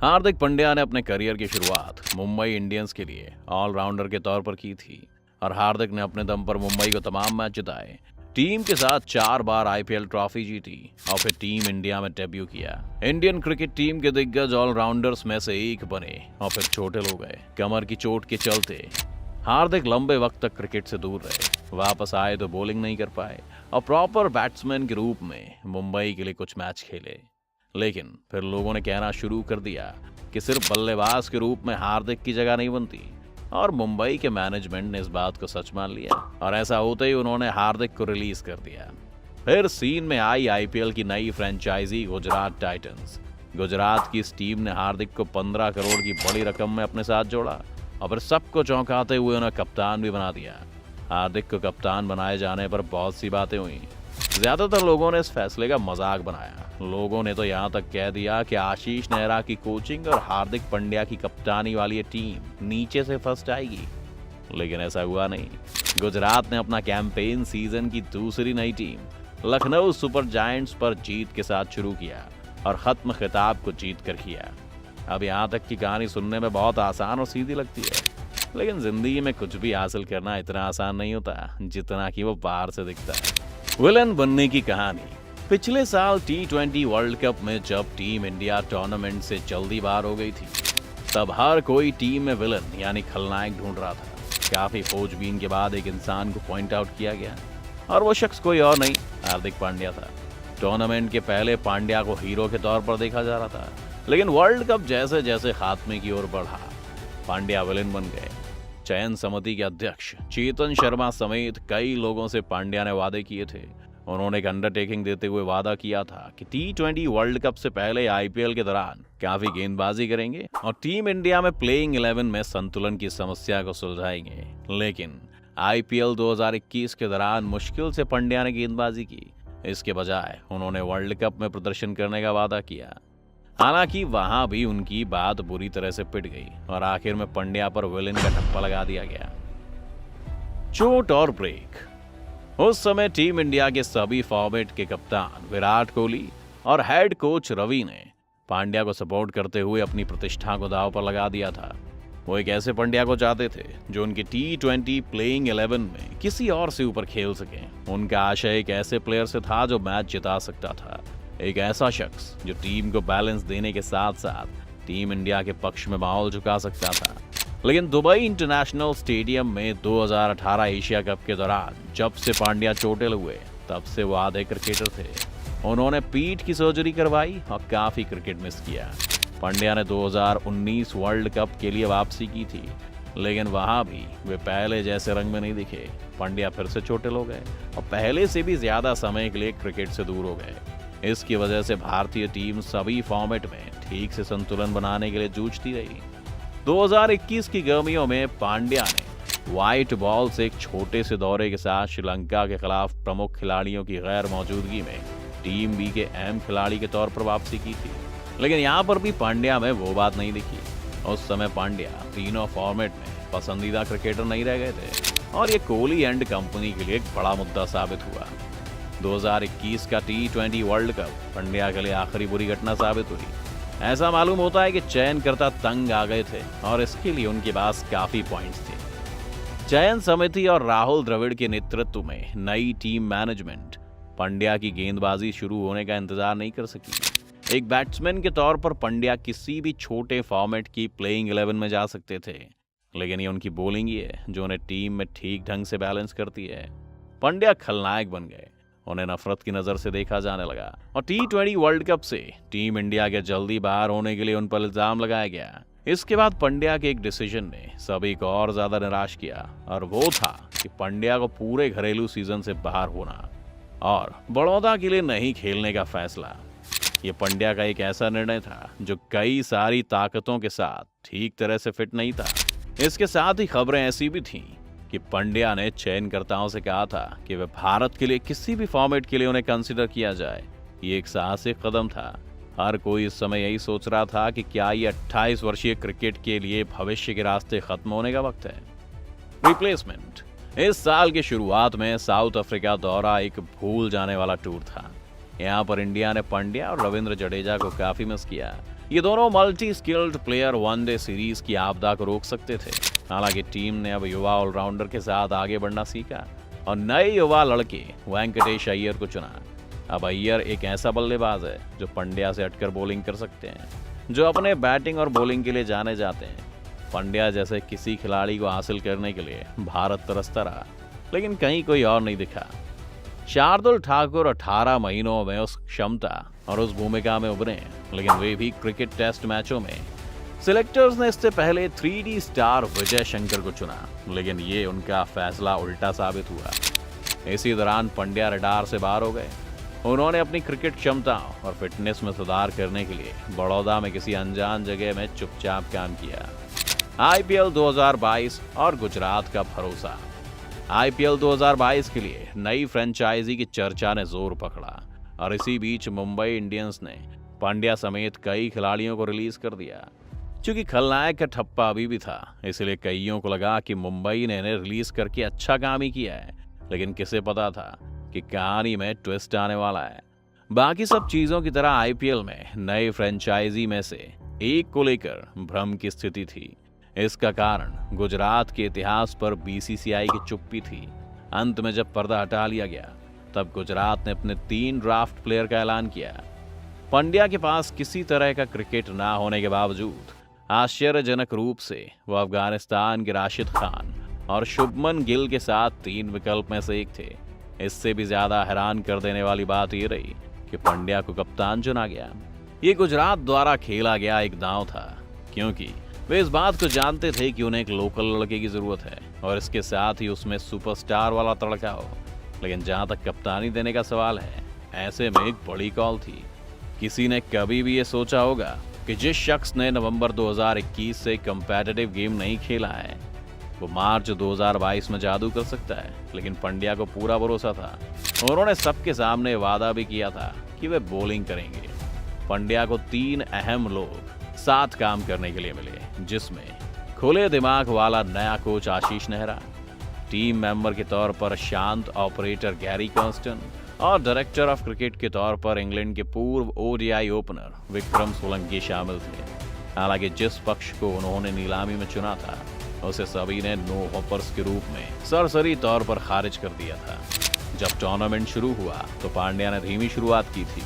हार्दिक पांड्या ने अपने करियर की शुरुआत मुंबई इंडियंस के लिए ऑलराउंडर के तौर पर की थी और हार्दिक ने अपने दम पर मुंबई को तमाम मैच जिताए। टीम के साथ 4 बार आईपीएल ट्रॉफी जीती और फिर टीम इंडिया में डेब्यू किया। इंडियन क्रिकेट टीम के दिग्गज ऑलराउंडर्स में से एक बने और फिर चोटिल हो गए। कमर की चोट के चलते हार्दिक लंबे वक्त तक क्रिकेट से दूर रहे। वापस आए तो बॉलिंग नहीं कर पाए और प्रॉपर बैट्समैन के रूप में मुंबई के लिए कुछ मैच खेले। लेकिन फिर लोगों ने कहना शुरू कर दिया कि सिर्फ बल्लेबाज के रूप में हार्दिक की जगह नहीं बनती और मुंबई के मैनेजमेंट ने इस बात को सच मान लिया और ऐसा होते ही उन्होंने हार्दिक को रिलीज कर दिया। फिर सीन में आई आईपीएल की नई फ्रेंचाइजी गुजरात टाइटंस। गुजरात की इस टीम ने हार्दिक को 15 करोड़ की बड़ी रकम में अपने साथ जोड़ा और फिर सबको चौंकाते हुए उन्हें कप्तान भी बना दिया। हार्दिक को कप्तान बनाए जाने पर बहुत सी बातें हुई। ज्यादातर लोगों ने इस फैसले का मजाक बनाया। लोगों ने तो यहाँ तक कह दिया कि आशीष नेहरा की कोचिंग और हार्दिक पांड्या की कप्तानी वाली ये टीम नीचे से फर्स्ट आएगी, लेकिन ऐसा हुआ नहीं। गुजरात ने अपना कैंपेन सीजन की दूसरी नई टीम लखनऊ सुपर जायंट्स पर जीत के साथ शुरू किया और खत्म खिताब को जीत कर किया। अब यहाँ तक की कहानी सुनने में बहुत आसान और सीधी लगती है, लेकिन जिंदगी में कुछ भी हासिल करना इतना आसान नहीं होता जितना कि वो बाहर से दिखता है। विलन बनने की कहानी। पिछले साल T20 वर्ल्ड कप में जब टीम इंडिया टूर्नामेंट से जल्दी बाहर हो गई थी, तब हर कोई टीम में विलन यानी खलनायक ढूंढ रहा था। काफी खोजबीन के बाद एक इंसान को पॉइंट आउट किया गया और वो शख्स कोई और नहीं, हार्दिक पांड्या था। टूर्नामेंट के पहले पांड्या को हीरो के तौर पर देखा जा रहा था, लेकिन वर्ल्ड कप जैसे जैसे खात्मे की ओर बढ़ा, पांड्या विलन बन गए। चयन समिति के अध्यक्ष चेतन शर्मा समेत कई लोगों से पांड्या ने वादे किए थे। उन्होंने एक अंडरटेकिंग देते हुए वादा किया था कि T20 वर्ल्ड कप से पहले आईपीएल के दौरान काफी गेंदबाजी करेंगे और टीम इंडिया में प्लेइंग 11 में संतुलन की समस्या को सुलझाएंगे। लेकिन आईपीएल 2021 के दौरान मुश्किल से पांड्या ने गेंदबाजी की। इसके बजाय उन्होंने वर्ल्ड कप में प्रदर्शन करने का वादा किया। हालांकि वहां भी उनकी बात बुरी तरह से पिट गई और आखिर में पांड्या पर विलन का ठप्पा लगा दिया गया। चोट और ब्रेक। उस समय टीम इंडिया के सभी फॉर्मेट के कप्तान विराट कोहली और हेड कोच रवि ने पांड्या को सपोर्ट करते हुए अपनी प्रतिष्ठा को दांव पर लगा दिया था। वो एक ऐसे पांड्या को चाहते थे जो उनकी T20 प्लेइंग 11 में किसी और से ऊपर खेल सके। उनका आशय एक ऐसे प्लेयर से था जो मैच जिता सकता था, एक ऐसा शख्स जो टीम को बैलेंस देने के साथ साथ टीम इंडिया के पक्ष में माहौल झुका सकता था। लेकिन दुबई इंटरनेशनल स्टेडियम में 2018 एशिया कप के दौरान जब से पांड्या चोटिल हुए, तब से वो आधे क्रिकेटर थे। उन्होंने पीठ की सर्जरी करवाई और काफी क्रिकेट मिस किया। पांड्या ने 2019 वर्ल्ड कप के लिए वापसी की थी, लेकिन वहां भी वे पहले जैसे रंग में नहीं दिखे। पांड्या फिर से चोटिल हो गए और पहले से भी ज्यादा समय के लिए क्रिकेट से दूर हो गए। इसकी वजह से भारतीय टीम सभी फॉर्मेट में ठीक से संतुलन बनाने के लिए जूझती रही। 2021 की गर्मियों में पांड्या ने व्हाइट बॉल से एक छोटे से दौरे के साथ श्रीलंका के खिलाफ प्रमुख खिलाड़ियों की गैर मौजूदगी में टीम बी के अहम खिलाड़ी के तौर पर वापसी की थी। लेकिन यहाँ पर भी पांड्या में वो बात नहीं दिखी। उस समय पांड्या तीनों फॉर्मेट में पसंदीदा क्रिकेटर नहीं रह गए थे और ये कोहली एंड कंपनी के लिए एक बड़ा मुद्दा साबित हुआ। 2021 का T20 वर्ल्ड कप पांड्या के लिए आखिरी बुरी घटना साबित हुई। ऐसा मालूम होता है कि चयनकर्ता तंग आ गए थे और इसके लिए उनके पास काफी पॉइंट्स थे। चयन समिति और राहुल द्रविड़ के नेतृत्व में नई टीम मैनेजमेंट पांड्या की गेंदबाजी शुरू होने का इंतजार नहीं कर सकी। एक बैट्समैन के तौर पर पांड्या किसी भी छोटे फॉर्मेट की प्लेइंग 11 में जा सकते थे, लेकिन ये उनकी बॉलिंग ही है जो उन्हें टीम में ठीक ढंग से बैलेंस करती है। पांड्या खलनायक बन गए, उन्हें नफरत की नजर से देखा जाने लगा और T20 वर्ल्ड कप से टीम इंडिया के जल्दी बाहर होने के लिए उन पर इल्जाम लगाया गया। इसके बाद पांड्या के एक डिसीजन ने सभी को और ज्यादा निराश किया और वो था कि पांड्या को पूरे घरेलू सीजन से बाहर होना और बड़ौदा के लिए नहीं खेलने का फैसला। ये पांड्या का एक ऐसा निर्णय था जो कई सारी ताकतों के साथ ठीक तरह से फिट नहीं था। इसके साथ ही खबरें ऐसी भी थीं कि पांड्या ने चयनकर्ताओं से कहा था कि वे भारत के लिए किसी भी फॉर्मेट के लिए उन्हें कंसिडर किया जाए। ये एक साहसिक कदम था। हर कोई इस समय यही सोच रहा था कि क्या ये 28 वर्षीय क्रिकेट के लिए भविष्य के रास्ते खत्म होने का वक्त है। रिप्लेसमेंट। इस साल की शुरुआत में साउथ अफ्रीका दौरा एक भूल जाने वाला टूर था। यहाँ पर इंडिया ने पांड्या और रविंद्र जडेजा को काफी मिस किया। ये दोनों multi skilled player one day series की आपदा को रोक सकते थे। हालांकि टीम ने अब युवा ऑलराउंडर के साथ आगे बढ़ना सीखा और नए युवा लड़के वेंकटेश अय्यर को चुना। अब अय्यर एक ऐसा बल्लेबाज है जो पंड्या से हटकर बॉलिंग कर सकते हैं, जो अपने बैटिंग और बॉलिंग के लिए जाने जाते हैं। पंड्या जैसे किसी खिलाड़ी को हासिल करने के लिए भारत तरसता रहा, लेकिन कहीं कोई और नहीं दिखा। शार्दुल ठाकुर 18 महीनों में उस क्षमता और उस भूमिका में उभरे, लेकिन वे भी क्रिकेट टेस्ट मैचों में। सिलेक्टर्स ने इससे पहले 3D स्टार विजय शंकर को चुना, लेकिन ये उनका फैसला उल्टा साबित हुआ। इसी दौरान पंड्या रडार से बाहर हो गए। उन्होंने अपनी क्रिकेट क्षमता और फिटनेस में सुधार करने के लिए बड़ौदा में किसी अनजान जगह में चुपचाप काम किया। IPL 2022 और गुजरात का भरोसा। IPL 2022 के लिए नई फ्रेंचाइजी की चर्चा ने जोर पकड़ा और इसी बीच मुंबई इंडियंस ने पंड्या समेत कई खिलाड़ियों को रिलीज कर दिया। क्योंकि खलनायक का ठप्पा अभी भी था, इसलिए कईयों को लगा कि मुंबई ने इन्हें रिलीज करके अच्छा काम ही किया है, लेकिन किसे पता था कि कहानी में ट्विस्ट आने वाला है। बाकी सब चीजों की तरह IPL में नए फ्रेंचाइजी में से एक को लेकर भ्रम की स्थिति थी। इसका कारण गुजरात के इतिहास पर BCCI की चुप्पी थी। अंत में जब पर्दा हटा लिया गया, तब गुजरात ने अपने 3 ड्राफ्ट प्लेयर का ऐलान किया। पंड्या के पास किसी तरह का क्रिकेट ना होने के बावजूद आश्चर्यजनक रूप से वो अफगानिस्तान के राशिद खान और शुभमन गिल के साथ 3 विकल्प में से एक थे। इससे भी ज्यादा हैरान कर देने वाली बात ये रही कि पंड्या को कप्तान चुना गया। ये गुजरात द्वारा खेला गया एक दांव था, क्योंकि वे इस बात को जानते थे कि उन्हें एक लोकल लड़के की जरूरत है और इसके साथ ही उसमें सुपरस्टार वाला तड़का हो। लेकिन जहां तक कप्तानी देने का सवाल है, ऐसे में एक बड़ी कॉल थी। किसी ने कभी भी ये सोचा होगा कि जिस शख्स ने नवंबर 2021 से कम्पेटिटिव गेम नहीं खेला है, वो मार्च 2022 में जादू कर सकता है। लेकिन पंड्या को पूरा भरोसा था। उन्होंने सबके सामने वादा भी किया था कि वे बॉलिंग करेंगे। पंड्या को 3 अहम लोग साथ काम करने के लिए मिले, जिसमें खुले दिमाग वाला नया कोच आशीष नेहरा, टीम मेंबर के तौर पर शांत ऑपरेटर गैरी कर्स्टन और डायरेक्टर ऑफ क्रिकेट के तौर पर इंग्लैंड के पूर्व ODI ओपनर विक्रम सोलंकी शामिल थे। हालांकि जिस पक्ष को उन्होंने नीलामी में चुना था, उसे सभी ने नो हॉपर्स के रूप में सरसरी तौर पर खारिज कर दिया था। जब टूर्नामेंट शुरू हुआ तो पांड्या ने धीमी शुरुआत की थी।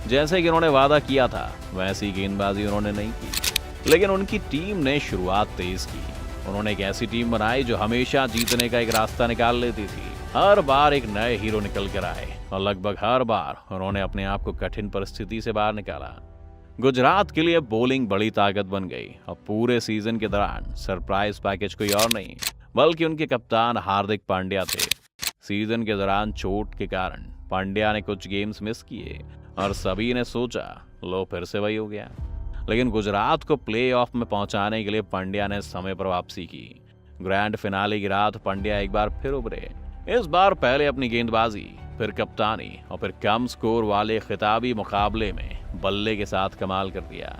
जैसे कि उन्होंने वादा किया था, वैसी गेंदबाजी उन्होंने नहीं की, लेकिन उनकी टीम ने शुरुआत तेज की। उन्होंने एक ऐसी टीम बनाई जो हमेशा जीतने का एक रास्ता निकाल लेती थी। हर बार एक नए हीरो निकल कर आए और लगभग हर बार उन्होंने अपने आप को कठिन परिस्थिति से बाहर निकाला। गुजरात के लिए बॉलिंग बड़ी ताकत बन गई और पूरे सीजन के दौरान सरप्राइज पैकेज कोई और नहीं, बल्कि उनके कप्तान हार्दिक पांड्या थे। सीजन के दौरान चोट के कारण पांड्या ने कुछ गेम्स मिस किए और सभी ने सोचा लो फिर से वही हो गया। लेकिन गुजरात को प्लेऑफ में पहुंचाने के लिए पांड्या ने समय पर वापसी की। ग्रैंड फिनाले की रात पांड्या एक बार फिर उभरे। इस बार पहले अपनी गेंदबाजी, फिर कप्तानी और फिर कम स्कोर वाले खिताबी मुकाबले में बल्ले के साथ कमाल कर दिया।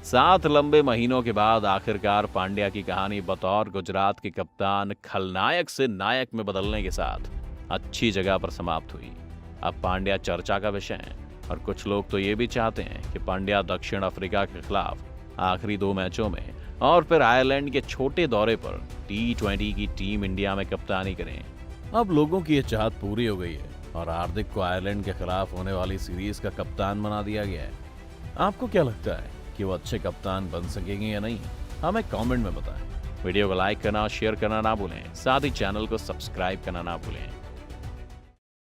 7 लंबे महीनों के बाद आखिरकार पांड्या की कहानी बतौर गुजरात के कप्तान खलनायक से नायक में बदलने के साथ अच्छी जगह पर समाप्त हुई। अब पांड्या चर्चा का विषय है और कुछ लोग तो ये भी चाहते हैं कि पांड्या दक्षिण अफ्रीका के खिलाफ आखिरी 2 मैचों में और फिर आयरलैंड के छोटे दौरे पर T20 की टीम इंडिया में कप्तानी करें। अब लोगों की ये चाहत पूरी हो गई है और हार्दिक को आयरलैंड के खिलाफ होने वाली सीरीज का कप्तान बना दिया गया है। आपको क्या लगता है कि वो अच्छे कप्तान बन सकेंगे या नहीं? हमें कमेंट में बताएं। वीडियो को लाइक करना और शेयर करना ना भूलें, साथ ही चैनल को सब्सक्राइब करना ना भूलें।